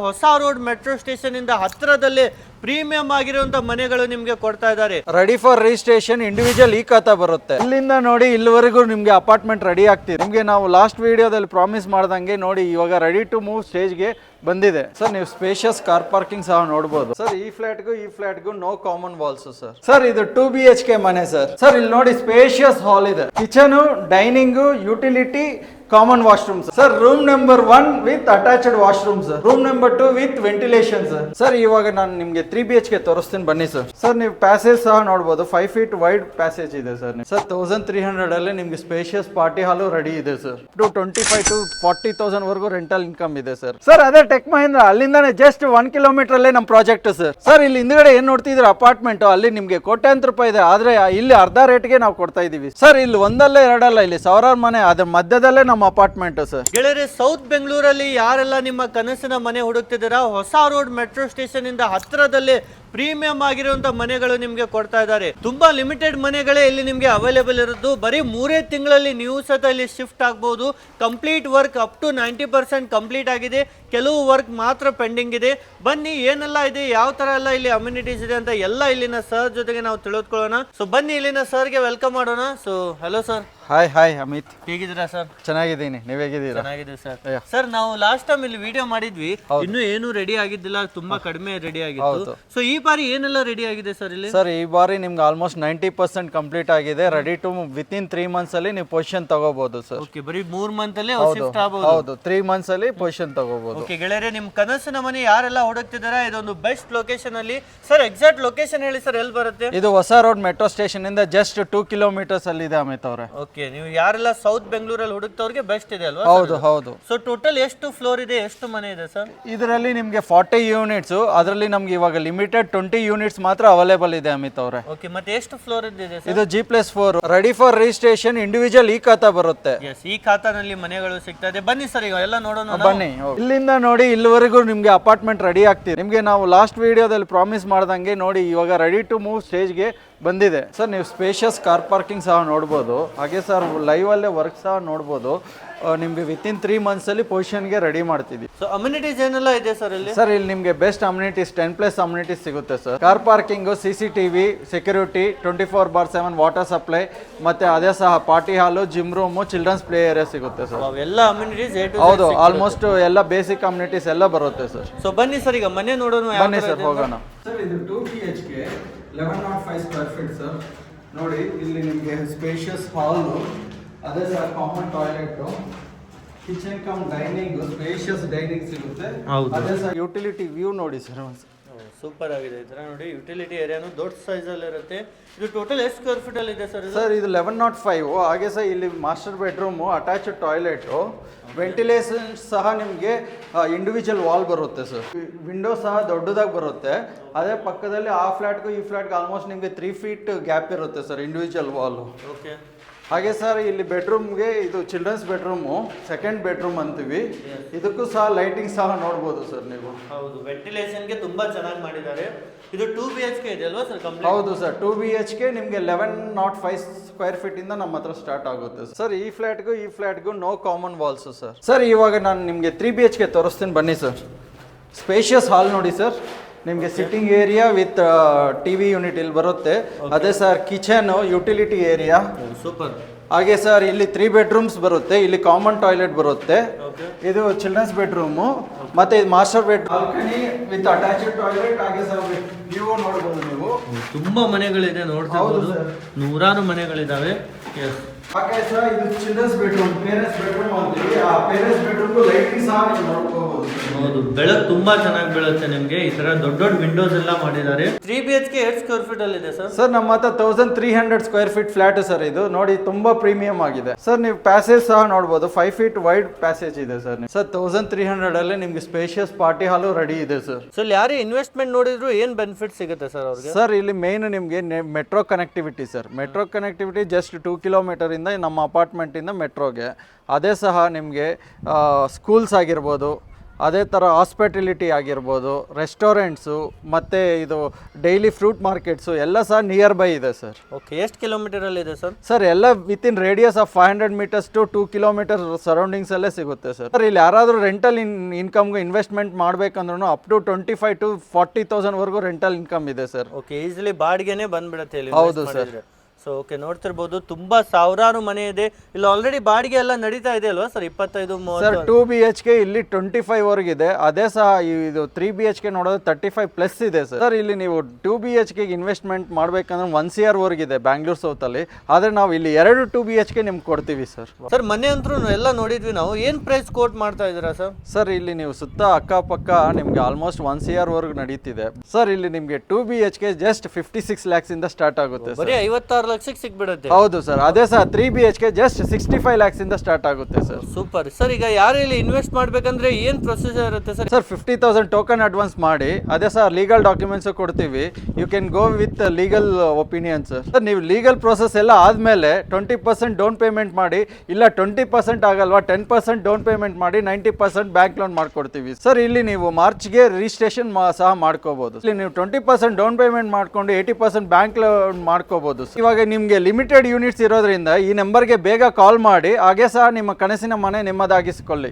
ಹೊಸ road metro station ಇಂದ ಹತ್ತಿರದಲ್ಲೇ ಪ್ರೀಮಿಯಂ ಆಗಿರುವಂತ ಮನೆಗಳು ನಿಮ್ಗೆ ಕೊಡ್ತಾ ಇದ್ದಾರೆ. ರೆಡಿ ಫಾರ್ ರಿಜಿಸ್ಟ್ರೇಷನ್, ಇಂಡಿವಿಜುವಲ್ ಈ ಖಾತಾ ಬರುತ್ತೆ. ಇಲ್ಲಿಂದ ನೋಡಿ ಇಲ್ಲಿವರೆಗೂ ನಿಮ್ಗೆ ಅಪಾರ್ಟ್ಮೆಂಟ್ ರೆಡಿ ಆಗ್ತಿದೆ. ನಿಮ್ಗೆ ನಾವು ಲಾಸ್ಟ್ ವಿಡಿಯೋದಲ್ಲಿ ಪ್ರಾಮಿಸ್ ಮಾಡ್ದಂಗೆ ನೋಡಿ ಇವಾಗ ರೆಡಿ ಟು ಮೂವ್ ಸ್ಟೇಜ್ಗೆ ಬಂದಿದೆ ಸರ್. ನೀವು ಸ್ಪೇಷಿಯಸ್ ಕಾರ್ ಪಾರ್ಕಿಂಗ್ ಸಹ ನೋಡಬಹುದು ಸರ್. ಈ ಫ್ಲಾಟ್ಗೂ no common walls sir. Sir ಇದು 2 BHK ಮನೆ ಸರ್. ಸರ್ ಇಲ್ಲಿ ನೋಡಿ ಸ್ಪೇಷಿಯಸ್ ಹಾಲ್ ಇದೆ, kitchen, dining, utility, common washroom sir. Room number 1 with attached washroom sir. Room number 2 with ventilation sir. Sir ಇವಾಗ ನಾನು ನಿಮ್ಗೆ 3 BHK ತೋರಿಸ್ತೀನಿ ಬನ್ನಿ ಸರ್. ಸರ್ ನೀವು ಪ್ಯಾಸೇಜ್ ಸಹ ನೋಡಬಹುದು, 5 feet ವೈಡ್ ಪ್ಯಾಸೇಜ್ ಇದೆ ಸರ್. ಸರ್ 1300 ಅಲ್ಲಿ ನಿಮ್ಗೆ ಸ್ಪೇಷಿಯಸ್ ಪಾರ್ಟಿ ಹಾಲು ರೆಡಿ ಇದೆ ಸರ್. 25 to 40,000 ವರೆಗೂ ರೆಂಟಲ್ ಇನ್ಕಮ್ ಇದೆ ಸರ್. ಸರ್ ಅದೇ ಟೆಕ್ ಮಹೇಂದ್ರ, ಅಲ್ಲಿಂದಾನೆ ಜಸ್ಟ್ 1 kilometer ಅಲ್ಲೇ ನಮ್ಮ ಪ್ರಾಜೆಕ್ಟ್ ಸರ್. ಸರ್ ಇಲ್ಲಿ ಹಿಂದ್ಗಡೆ ಏನ್ ನೋಡ್ತಿದ್ರೆ ಅಪಾರ್ಟ್ಮೆಂಟ್, ಅಲ್ಲಿ ನಿಮ್ಗೆ ಕೋಟ್ಯಾಂತರ ರೂಪಾಯಿ ಇದೆ, ಆದ್ರೆ ಇಲ್ಲಿ ಅರ್ಧ ರೇಟ್ಗೆ ನಾವು ಕೊಡ್ತಾ ಇದೀವಿ ಸರ್. ಇಲ್ಲಿ ಒಂದಲ್ಲೇ ಎರಡಲ್ಲ, ಇಲ್ಲಿ ಸಾವಿರಾರು ಮನೆ, ಅದ್ರ ಮಧ್ಯದಲ್ಲೇ ನಮ್ಮ ಅಪಾರ್ಟ್ಮೆಂಟ್ ಸರ್. ಗೆಳೆಯರೆ, ಸೌತ್ ಬೆಂಗಳೂರಲ್ಲಿ ಯಾರೆಲ್ಲ ನಿಮ್ಮ ಕನಸಿನ ಮನೆ ಹುಡುಕ್ತಿದ್ದೀರಾ, ಹೊಸ ರೋಡ್ ಮೆಟ್ರೋ ಸ್ಟೇಷನ್ ಇಂದ ಹತ್ತಿರದಲ್ಲೇ ಪ್ರೀಮಿಯಂ ಆಗಿರುವಂತ ಮನೆಗಳು ನಿಮ್ಗೆ ಕೊಡ್ತಾ ಇದ್ದಾರೆ. ತುಂಬಾ ಲಿಮಿಟೆಡ್ ಮನೆಗಳೇ ಇಲ್ಲಿ ನಿಮ್ಗೆ ಅವೈಲೇಬಲ್ ಇರೋದು. ಬರೀ 3 ತಿಂಗಳಲ್ಲಿ ನೀವು ಸತ ಇಲ್ಲಿ ಶಿಫ್ಟ್ ಆಗಬಹುದು. Complete work up to 90% complete ಆಗಿದೆ, ಕೆಲವು ವರ್ಕ್ ಮಾತ್ರ ಪೆಂಡಿಂಗ್ ಇದೆ. ಬನ್ನಿ ಏನೆಲ್ಲ ಇದೆ, ಯಾವ ತರ ಎಲ್ಲ ಇಲ್ಲಿ ಅಮ್ಯುನಿಟೀಸ್ ಇದೆ ಅಂತ ಎಲ್ಲ ಇಲ್ಲಿನ ಸರ್ ಜೊತೆಗೆ ನಾವು ತಿಳಿದುಕೊಳ್ಳೋಣ. ಸೊ ಬನ್ನಿ ಇಲ್ಲಿನ ಸರ್ಗೆ ವೆಲ್ಕಮ್ ಮಾಡೋಣ. So hello sir. Hi Amit, ಹೇಗಿದ್ದೀರಾ ಸರ್? ಚೆನ್ನಾಗಿದ್ದೀನಿ, ನೀವ್ ಹೇಗಿದ್ದೀರಾ? ಚೆನ್ನಾಗಿದೆ ಸರ್. ಸರ್ ನಾವು ಲಾಸ್ಟ್ ಟೈಮ್ ಇಲ್ಲಿ ವಿಡಿಯೋ ಮಾಡಿದ್ವಿ, ಇನ್ನು ಏನು ರೆಡಿ ಆಗಿದ್ದಿಲ್ಲ, ತುಂಬಾ ಕಡಿಮೆ ರೆಡಿ ಆಗಿತ್ತು. ಸೊ ಈ ಬಾರಿ ಏನೆಲ್ಲ ರೆಡಿ ಆಗಿದೆ ಸರ್ ಇಲ್ಲಿ? ಸರ್ ಈ ಬಾರಿ ನಿಮ್ಗೆ ಆಲ್ಮೋಸ್ಟ್ 90% ಕಂಪ್ಲೀಟ್ ಆಗಿದೆ. ರೆಡಿ ಟು ವಿತಿನ್ 3 months ಅಲ್ಲಿ ನೀವು ಪೊಸಿಷನ್ ತಗೋಬಹುದು ಸರ್. ಓಕೆ, ಬರೀ 3 month ಅಲ್ಲಿ ಶಿಫ್ಟ್ ಆಗಬಹುದು. ಹೌದು, 3 months ಅಲ್ಲಿ ಪೊಸಿಷನ್ ತಗೋಬಹುದು. ಓಕೆ ಗೆಳೆಯರೆ, ನಿಮ್ ಕನಸಿನ ಮನೆ ಯಾರೆಲ್ಲ ಹುಡುಕ್ತಿದಾರೆ, ಇದೊಂದು ಬೆಸ್ಟ್ ಲೊಕೇಶನ್ ಅಲ್ಲಿ. ಸರ್ ಎಕ್ಸಾಕ್ಟ್ ಲೊಕೇಶನ್ ಹೇಳಿ ಸರ್, ಎಲ್ಲಿ ಬರುತ್ತೆ? ಇದು ಹೊಸ ರೋಡ್ ಮೆಟ್ರೋ ಸ್ಟೇಷನ್ ಇಂದ ಜಸ್ಟ್ 2 kilometers ಅಲ್ಲಿ ಇದೆ ಅಮಿತ್ ಅವರೇ. ಓಕೆ, ನೀವು ಯಾರೆಲ್ಲ ಸೌತ್ ಬೆಂಗಳೂರಲ್ಲಿ ಹುಡುಕ್ತವ್ರಿಗೆ ಬೆಸ್ಟ್ ಇದೆ ಅಲ್ವಾ? ಹೌದು. ಸೊ ಟೋಟಲ್ ಎಷ್ಟು ಫ್ಲೋರ್ ಇದೆ, ಎಷ್ಟು ಮನೆ ಇದೆ ಸರ್? ಇದರಲ್ಲಿ ನಿಮ್ಗೆ 40 units, ಅದರಲ್ಲಿ ನಮ್ಗೆ ಇವಾಗ ಲಿಮಿಟೆಡ್ 20 units ಮಾತ್ರ ಅವೈಲೇಬಲ್ ಇದೆ ಅಮಿತ್ ಅವರೇ. ಓಕೆ, ಮತ್ತೆ ಎಷ್ಟು ಫ್ಲೋರ್ ಇದೆ ಸರ್? ಇದು G+4 ready for registration, individual ಈ ಖಾತಾ ಬರುತ್ತೆ. ಎಸ್, ಈ ಖಾತಾನಲ್ಲಿ ಮನೆಗಳು ಸಿಗ್ತಾ ಇದೆ. ಬನ್ನಿ ಸರ್, ಈಗ ಎಲ್ಲ ನೋಡೋಣ. ಬನ್ನಿ, ಇಲ್ಲಿಂದ ನೋಡಿ ಇಲ್ಲಿವರೆಗೂ ನಿಮ್ಗೆ ಅಪಾರ್ಟ್ಮೆಂಟ್ ರೆಡಿ ಆಗ್ತಿದೆ. ನಿಮ್ಗೆ ನಾವು ಲಾಸ್ಟ್ ವಿಡಿಯೋದಲ್ಲಿ ಪ್ರಾಮಿಸ್ ಮಾಡ್ದಂಗೆ ನೋಡಿ ಇವಾಗ ರೆಡಿ ಟು ಮೂವ್ ಸ್ಟೇಜ್ಗೆ ಬಂದಿದೆ ಸರ್. ನೀವು ಸ್ಪೇಷಿಯಸ್ ಕಾರ್ ಪಾರ್ಕಿಂಗ್ ಸಹ ನೋಡ್ಬೋದು, ಹಾಗೆ ಸರ್ ಲೈವ್ ಅಲ್ಲೇ ವರ್ಕ್ ಸಹ ನೋಡ್ಬೋದು. ನಿಮ್ಗೆ ವಿತಿನ್ 3 months ಅಲ್ಲಿ ಪೊಸಿಷನ್ಗೆ ರೆಡಿ ಮಾಡ್ತಿದ್ವಿ. ಸೊ ಅಮ್ಯುನಿಟೀಸ್ ಏನೆಲ್ಲ ಇದೆ ಸರ್ ಇಲ್ಲಿ? ಸರ್ ಇಲ್ಲಿ ನಿಮಗೆ ಬೆಸ್ಟ್ ಅಮ್ಯುನಿಟೀಸ್ 10+ ಅಮ್ಯುನಿಟೀಸ್ ಸಿಗುತ್ತೆ sir. Car parking, CCTV, security, 24/7 water supply, ಮತ್ತೆ ಅದೇ ಸಹ party hall, gym room, children's play area ಸಿಗುತ್ತೆ ಸರ್. ಅವೆಲ್ಲ ಅಮ್ಯುನಿಟೀಸ್ ಹೌದು, ಆಲ್ಮೋಸ್ಟ್ ಎಲ್ಲ ಬೇಸಿಕ್ ಅಮ್ಯುನಿಟೀಸ್ ಎಲ್ಲ ಬರುತ್ತೆ ಸರ್. ಸೊ ಬನ್ನಿ ಸರ್, ಈಗ ಮನೆ ನೋಡೋಣ. ಬನ್ನಿ ಸರ್, ಹೋಗೋಣ. ಸರ್ ಇದು 2 BHK 1105 square feet ಸರ್. ನೋಡಿ ಇಲ್ಲಿ ನಿಮಗೆ ಸ್ಪೇಷಿಯಸ್ ಹಾಲು, ಅದೇ sir common toilet, kitchen come dining, spacious dining ಸಿಗುತ್ತೆ. ಅದೇ ಸರ್ ಯುಟಿಲಿಟಿ ವ್ಯೂ ನೋಡಿ ಸರ್. ಸೂಪರ್ ಆಗಿದೆ. ಈ ತರ ನೋಡಿ, ಯುಟಿಲಿಟಿ ಏರಿಯಾನು ದೊಡ್ಡ ಸೈಜ್ ಅಲ್ಲಿ ಇರುತ್ತೆ. ಇದು ಟೋಟಲ್ ಎಷ್ಟು ಸ್ಕ್ವೇರ್ ಫೀಟ್ ಅಲ್ಲಿ ಇದೆ ಸರ್? ಸರ್ ಇದು 1105. ಹಾಗೆ ಸರ್ ಇಲ್ಲಿ master bedroom, attached toilet, ventilation ಸಹ ನಿಮಗೆ ಇಂಡಿವಿಜುವಲ್ ವಾಲ್ ಬರುತ್ತೆ ಸರ್. ವಿಂಡೋ ಸಹ ದೊಡ್ಡದಾಗಿ ಬರುತ್ತೆ. ಅದೇ ಪಕ್ಕದಲ್ಲಿ ಆ ಫ್ಲಾಟ್ಗೂ ಈ ಫ್ಲಾಟ್ಗೆ ಆಲ್ಮೋಸ್ಟ್ ನಿಮಗೆ 3 feet ಗ್ಯಾಪ್ ಇರುತ್ತೆ ಸರ್, ಇಂಡಿವಿಜುವಲ್ ವಾಲು. ಓಕೆ. ಹಾಗೆ ಸರ್ ಇಲ್ಲಿ ಬೆಡ್ರೂಮ್ಗೆ, ಇದು ಚಿಲ್ಡ್ರನ್ಸ್ ಬೆಡ್ರೂಮು, ಸೆಕೆಂಡ್ ಬೆಡ್ರೂಮ್ ಅಂತೀವಿ. ಇದಕ್ಕೂ ಸಹ ಲೈಟಿಂಗ್ ಸಹ ನೋಡ್ಬೋದು ಸರ್ ನೀವು. ಹೌದು, ವೆಂಟಿಲೇಷನ್ಗೆ ತುಂಬಾ ಚೆನ್ನಾಗಿ ಮಾಡಿದ್ದಾರೆ. ಇದು 2 BHK ಇದೆ ಅಲ್ವಾ ಸರ್? ಕಂಪ್ಲೀಟ್. ಹೌದು ಸರ್, 2 BHK ನಿಮಗೆ 1105 square feet ಇಂದ ನಮ್ಮ ಹತ್ರ ಸ್ಟಾರ್ಟ್ ಆಗುತ್ತೆ ಸರ್. ಈ ಫ್ಲಾಟ್ಗೂ no common walls sir. Sir ಇವಾಗ ನಾನು ನಿಮಗೆ 3 BHK ತೋರಿಸ್ತೀನಿ ಬನ್ನಿ ಸರ್. ಸ್ಪೇಷಿಯಸ್ ಹಾಲ್ ನೋಡಿ ಸರ್. ನಿಮಗೆ sitting area with TV unit ಇಲ್ಲಿ ಬರುತ್ತೆ. ಅದೇ sir kitchen, utility area. Super. ಹಾಗೆ ಸರ್ ಇಲ್ಲಿ 3 bedrooms ಬರುತ್ತೆ. ಇಲ್ಲಿ ಕಾಮನ್ ಟಾಯ್ಲೆಟ್ ಬರುತ್ತೆ. ಇದು ಚಿಲ್ಡ್ರನ್ಸ್ ಬೆಡ್ರೂಮು, ಮತ್ತೆ ಇದು master bed, balcony with attached toilet. ಹಾಗೆ ಸರ್ ವ್ಯೂ ನೋಡಬಹುದು ನೀವು. ತುಂಬಾ ಮನೆಗಳಿದೆ, ನೋಡ್ತಾ ಇರಬಹುದು. ನೂರಾರು ಮನೆಗಳಿದಾವೆ. ಹಾಗೆ ಸರ್ ಇದು ಚಿಲ್ಡ್ರನ್ಸ್ ಬೆಡ್ರೂಮ್, ಪೇರೆಂಟ್ಸ್ ಬೆಡ್ರೂಮ್ ಅಂತೀವಿ. ಆ ಪೇರೆಂಟ್ಸ್ ಬೆಡ್ರೂಮ್ ಲೈಟಿಂಗ್ ಸಹ ನೀವು ನೋಡ್ಕೋಬಹುದು. ಹೌದು, ಬೆಳಕು ತುಂಬಾ ಚೆನ್ನಾಗಿ ಬೀಳುತ್ತೆ ನಿಮ್ಗೆ. ಈ ತರ ದೊಡ್ಡ ವಿಂಡೋಸ್ ಎಲ್ಲ ಮಾಡಿದ್ದಾರೆ. 3 BHK 8 square feet ಅಲ್ಲಿ ಇದೆ ಸರ್. ಸರ್ ನಮ್ಮ ಹತ್ರ 1300 square feet ಫ್ಲಾಟ್ ಸರ್. ಇದು ನೋಡಿ ತುಂಬಾ ಪ್ರೀಮಿಯಂ ಆಗಿದೆ ಸರ್. ನೀವು ಪ್ಯಾಸೇಜ್ ಸಹ ನೋಡಬಹುದು, 5 feet ವೈಡ್ ಪ್ಯಾಸೇಜ್ ಇದೆ ಸರ್. ಸರ್ 1300 ಅಲ್ಲಿ ನಿಮ್ಗೆ ಸ್ಪೇಷಿಯಸ್ ಪಾರ್ಟಿ ಹಾಲು ರೆಡಿ ಇದೆ ಸರ್. ಸೊ ಯಾರೇ ಇನ್ವೆಸ್ಟ್ಮೆಂಟ್ ನೋಡಿದ್ರು ಏನ್ ಬೆನಿಫಿಟ್ ಸಿಗುತ್ತೆ ಸರ್ ಅವ್ರಿಗೆ? ಸರ್ ಇಲ್ಲಿ ಮೇನ್ ನಿಮ್ಗೆ metro connectivity sir. Metro connectivity just 2 kilometer ಇಂದ ನಮ್ಮ ಅಪಾರ್ಟ್ಮೆಂಟ್ ಇಂದ ಮೆಟ್ರೋಗೆ. ಅದೇ ಸಹ ನಿಮಗೆ ಸ್ಕೂಲ್ಸ್ ಆಗಿರ್ಬೋದು, ಅದೇ ಥರ ಹಾಸ್ಪಿಟಲಿಟಿ ಆಗಿರ್ಬೋದು, ರೆಸ್ಟೋರೆಂಟ್ಸು ಮತ್ತು ಇದು ಡೈಲಿ ಫ್ರೂಟ್ ಮಾರ್ಕೆಟ್ಸು ಎಲ್ಲ ಸಹ ನಿಯರ್ ಬೈ ಇದೆ ಸರ್. ಓಕೆ, ಎಷ್ಟು ಕಿಲೋಮೀಟರಲ್ಲಿ ಇದೆ ಸರ್? ಸರ್ ಎಲ್ಲ within radius of 500 metres to 2 kilometre ಸರೌಂಡಿಂಗ್ಸಲ್ಲೇ ಸಿಗುತ್ತೆ ಸರ್. ಸರ್ ಇಲ್ಲಿ ಯಾರಾದರೂ ರೆಂಟಲ್ ಇನ್ಕಮ್ಗೆ ಇನ್ವೆಸ್ಟ್ಮೆಂಟ್ ಮಾಡಬೇಕಂದ್ರೂ ಅಪ್ ಟು 25,000 to 40,000ವರೆಗೂ ರೆಂಟಲ್ ಇನ್ಕಮ್ ಇದೆ ಸರ್. ಓಕೆ, ಈಸಿಲಿ ಬಾಡಿಗೆನೇ ಬಂದ್ಬಿಡುತ್ತೆ ಇಲ್ಲಿ. ಹೌದು ಸರ್. ಸೊ ಓಕೆ, ನೋಡ್ತಿರ್ಬೋದು ತುಂಬಾ ಸಾವಿರಾರು ಮನೆ ಇದೆ ಇಲ್ಲಿ. ಆಲ್ರೆಡಿ ಬಾಡಿಗೆ ಎಲ್ಲ ನಡೀತಾ ಇದೆ ಅಲ್ವಾ ಸರ್? 25-30 ಸರ್ 2 BHK ಇಲ್ಲಿ 25 ವರೆಗಿದೆ. ಅದೇ ಸಹ ಇದು 3 BHK ನೋಡೋದು 35 ಪ್ಲಸ್ ಇದೆ ಸರ್. ಸರ್ ಇಲ್ಲಿ ನೀವು 2 BHK ಇನ್ವೆಸ್ಟ್ಮೆಂಟ್ ಮಾಡ್ಬೇಕಂದ್ರೆ 1 CR ವರೆಗಿದೆ ಬ್ಯಾಂಗ್ಳೂರ್ ಸೌತ್ ಅಲ್ಲಿ. ಆದ್ರೆ ನಾವು ಇಲ್ಲಿ 2 2 BHK ನಿಮ್ಗೆ ಕೊಡ್ತೀವಿ ಸರ್. ಸರ್ ಮನೆ ಅಂತೂ ಎಲ್ಲ ನೋಡಿದ್ವಿ ನಾವು. ಏನ್ ಪ್ರೈಸ್ ಕೋಟ್ ಮಾಡ್ತಾ ಇದ್ದೀರಾ ಸರ್? ಸರ್ ಇಲ್ಲಿ ನೀವು ಸುತ್ತ ಅಕ್ಕಪಕ್ಕ ನಿಮ್ಗೆ ಆಲ್ಮೋಸ್ಟ್ 1 CR ವರೆಗೂ ನಡೀತಿದೆ ಸರ್. ಇಲ್ಲಿ ನಿಮ್ಗೆ 2 BHK ಜಸ್ಟ್ 56 lakhs ಇಂದ ಸ್ಟಾರ್ಟ್ ಆಗುತ್ತೆ ಬರೀ 56 ಲಕ್ಷಕ್ಕೆ ಸಿಕ್ಬಿಡುತ್ತೆ. ಹೌದು ಸರ್. ಅದೇ ಸಹ 3 BHK ಜಸ್ಟ್ 65 lakhs ಇಂದ ಸ್ಟಾರ್ಟ್ ಆಗುತ್ತೆ ಸರ್. Super sir. ಈಗ ಯಾರು ಇಲ್ಲಿ ಇನ್ವೆಸ್ಟ್ ಮಾಡ್ಬೇಕಂದ್ರೆ ಏನ್ ಪ್ರೊಸೀಜರ್ ಇರುತ್ತೆ ಸರ್? ಸರ್ 50,000 ಟೋಕನ್ ಅಡ್ವಾನ್ಸ್ ಮಾಡಿ, ಅದೇ ಸರ್ ಲೀಗಲ್ ಡಾಕ್ಯುಮೆಂಟ್ಸ್ ಕೊಡ್ತೀವಿ. You can go with legal opinions sir. ನೀವು ಲೀಗಲ್ ಪ್ರೊಸೆಸ್ ಎಲ್ಲ ಆದ್ಮೇಲೆ 20% ಡೌನ್ ಪೇಮೆಂಟ್ ಮಾಡಿ, ಇಲ್ಲ 20% ಆಗಲ್ವಾ 10% ಡೌನ್ ಪೇಮೆಂಟ್ ಮಾಡಿ 90% ಬ್ಯಾಂಕ್ ಲೋನ್ ಮಾಡ್ಕೊಡ್ತೀವಿ ಸರ್. ಇಲ್ಲಿ ನೀವು ಮಾರ್ಚ್ಗೆ ರಿಜಿಸ್ಟ್ರೇಷನ್ ಸಹ ಮಾಡ್ಕೋಬಹುದು. ಇಲ್ಲಿ ನೀವು 20% ಡೌನ್ ಪೇಮೆಂಟ್ ಮಾಡ್ಕೊಂಡು 80% ಬ್ಯಾಂಕ್ ಲೋನ್ ಮಾಡ್ಕೋಬಹುದು. ಇವಾಗ ನಿಮ್ಗೆ ಲಿಮಿಟೆಡ್ ಯೂನಿಟ್ಸ್ ಇರೋದ್ರಿಂದ ಈ ನಂಬರ್ಗೆ ಬೇಗ ಕಾಲ್ ಮಾಡಿ, ಹಾಗೆ ಸಹ ನಿಮ್ಮ ಕನಸಿನ ಮನೆ ನಿಮ್ಮದಾಗಿಸಿಕೊಳ್ಳಿ.